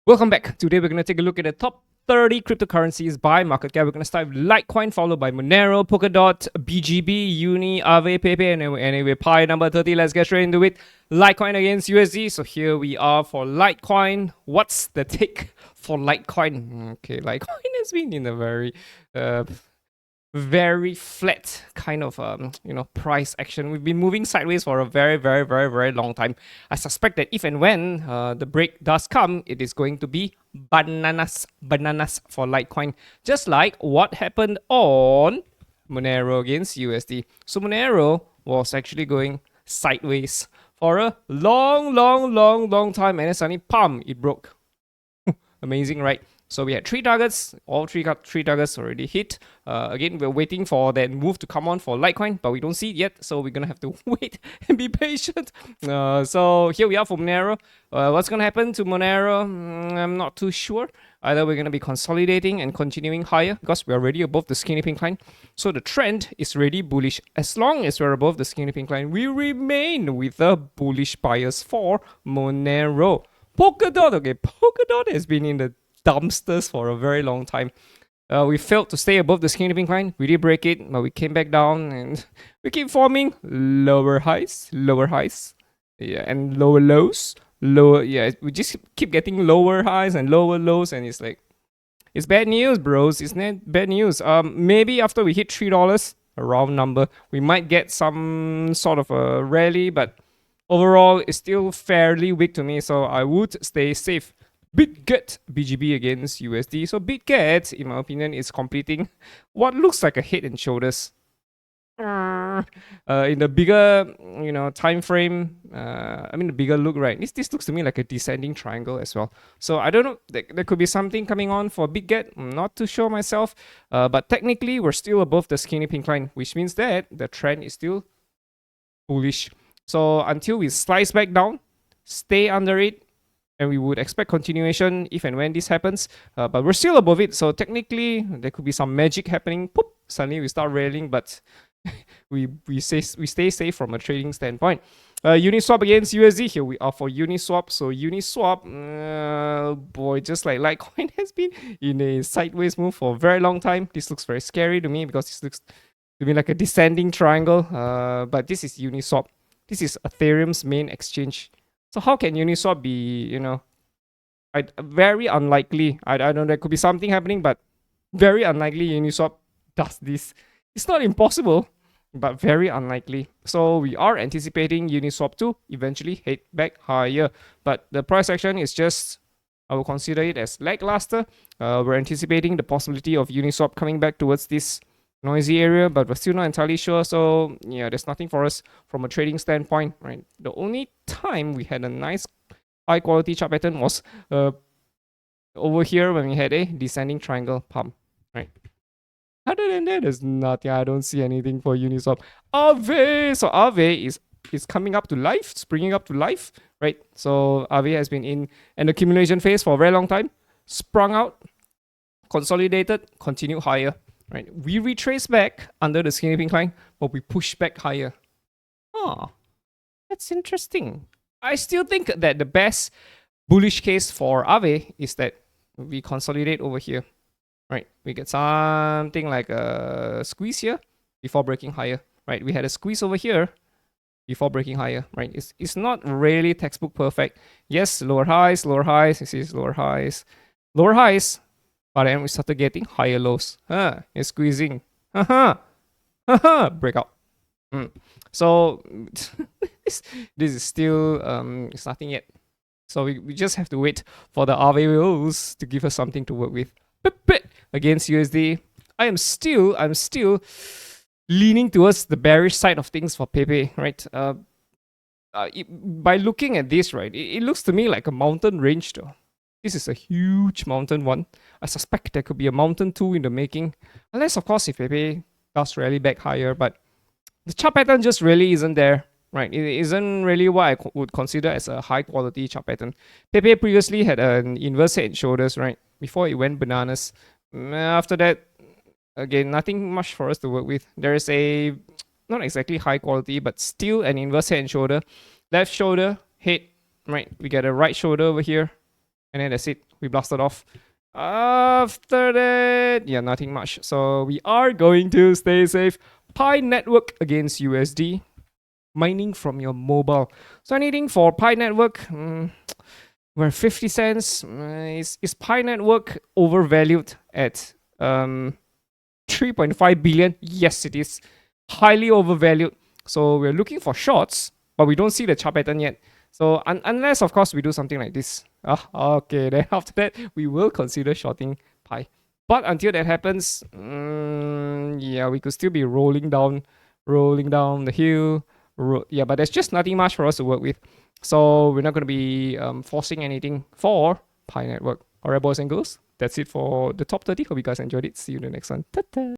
Welcome back. Today we're going to take a look at the top 30 cryptocurrencies by market cap. We're going to start with Litecoin, followed by Monero, Polkadot, BGB, Uni, AAVE, PEPE, and anyway, Pi number 30. Let's get straight into it. Litecoin against USD. So here we are for Litecoin. What's the tick for Litecoin? Okay, Litecoin has been in a very flat kind of price action. We've been moving sideways for a very long time. I suspect that if and when the break does come, it is going to be bananas for Litecoin, just like what happened on Monero against USD. So Monero was actually going sideways for a long time, and then suddenly, pam, it broke. Amazing, right? So we had three targets, all three targets already hit. Again, we're waiting for that move to come on for Litecoin, but we don't see it yet, so we're gonna have to wait and be patient. So here we are for Monero. What's gonna happen to Monero? I'm not too sure. Either we're gonna be consolidating and continuing higher because we're already above the skinny pink line. So the trend is really bullish. As long as we're above the skinny pink line, we remain with the bullish bias for Monero. Polkadot, okay, Polkadot has been in the dumpsters for a very long time. We failed to stay above the skinny pink line. We did break it, but we came back down and we keep forming lower highs, yeah, and lower lows, we just keep getting lower highs and lower lows, and it's like, it's bad news, bros. It's not bad news. Maybe after we hit $3, a round number, we might get some sort of a rally, but overall, it's still fairly weak to me, so I would stay safe. BitGet BGB against USD. So BitGet, in my opinion, is completing what looks like a head and shoulders. In the bigger, time frame, the bigger look, right? This looks to me like a descending triangle as well. So I don't know. There could be something coming on for BitGet. I'm not too sure myself. But technically, we're still above the skinny pink line, which means that the trend is still bullish. So until we slice back down, stay under it, and we would expect continuation if and when this happens. But we're still above it, so technically there could be some magic happening. Poop! Suddenly we start railing, but we stay safe from a trading standpoint. Uniswap against USD. Here we are for Uniswap. So Uniswap, boy, just like Litecoin has been in a sideways move for a very long time. This looks very scary to me because this looks to me like a descending triangle. But this is Uniswap. This is Ethereum's main exchange. So how can Uniswap be, very unlikely. I don't know, there could be something happening, but very unlikely Uniswap does this. It's not impossible, but very unlikely. So we are anticipating Uniswap to eventually head back higher. But the price action is just, I will consider it as lackluster. We're anticipating the possibility of Uniswap coming back towards this noisy area, but we're still not entirely sure. So yeah, there's nothing for us from a trading standpoint, right? The only time we had a nice high quality chart pattern was over here when we had a descending triangle pump, right? Other than that, there's nothing. I don't see anything for Uniswap. AAVE, so AAVE is coming up to life, springing up to life, right? So AAVE has been in an accumulation phase for a very long time, sprung out, consolidated, continued higher. Right, we retrace back under the skinny pink line, but we push back higher. That's interesting. I still think that the best bullish case for AAVE is that we consolidate over here. Right, we get something like a squeeze here before breaking higher. Right, we had a squeeze over here before breaking higher. Right, it's not really textbook perfect. Yes, lower highs. This is lower highs. But then we started getting higher lows. It's squeezing. Breakout. So this is still it's nothing yet. So we just have to wait for the AAVE to give us something to work with. PEPE against USD. I'm still leaning towards the bearish side of things for PEPE, right? By looking at this, right, it looks to me like a mountain range though. This is a huge mountain one. I suspect there could be a mountain 2 in the making. Unless, of course, if PEPE does rally back higher. But the chart pattern just really isn't there. Right? It isn't really what I would consider as a high quality chart pattern. PEPE previously had an inverse head and shoulders, right? Before it went bananas. After that, again, nothing much for us to work with. There is a, not exactly high quality, but still an inverse head and shoulder. Left shoulder, head, right? We get a right shoulder over here. And then that's it. We blasted off. After that, yeah, nothing much. So we are going to stay safe. Pi network against USD. Mining from your mobile. So anything for Pi network, we're 50 cents. Is Pi network overvalued at 3.5 billion? Yes, it is. Highly overvalued. So we're looking for shorts, but we don't see the chart pattern yet. So unless, of course, we do something like this. Okay, then after that, we will consider shorting Pi. But until that happens, yeah, we could still be rolling down the hill. Yeah, but there's just nothing much for us to work with. So we're not going to be forcing anything for Pi Network. All right, boys and girls, that's it for the top 30. Hope you guys enjoyed it. See you in the next one. Ta-ta.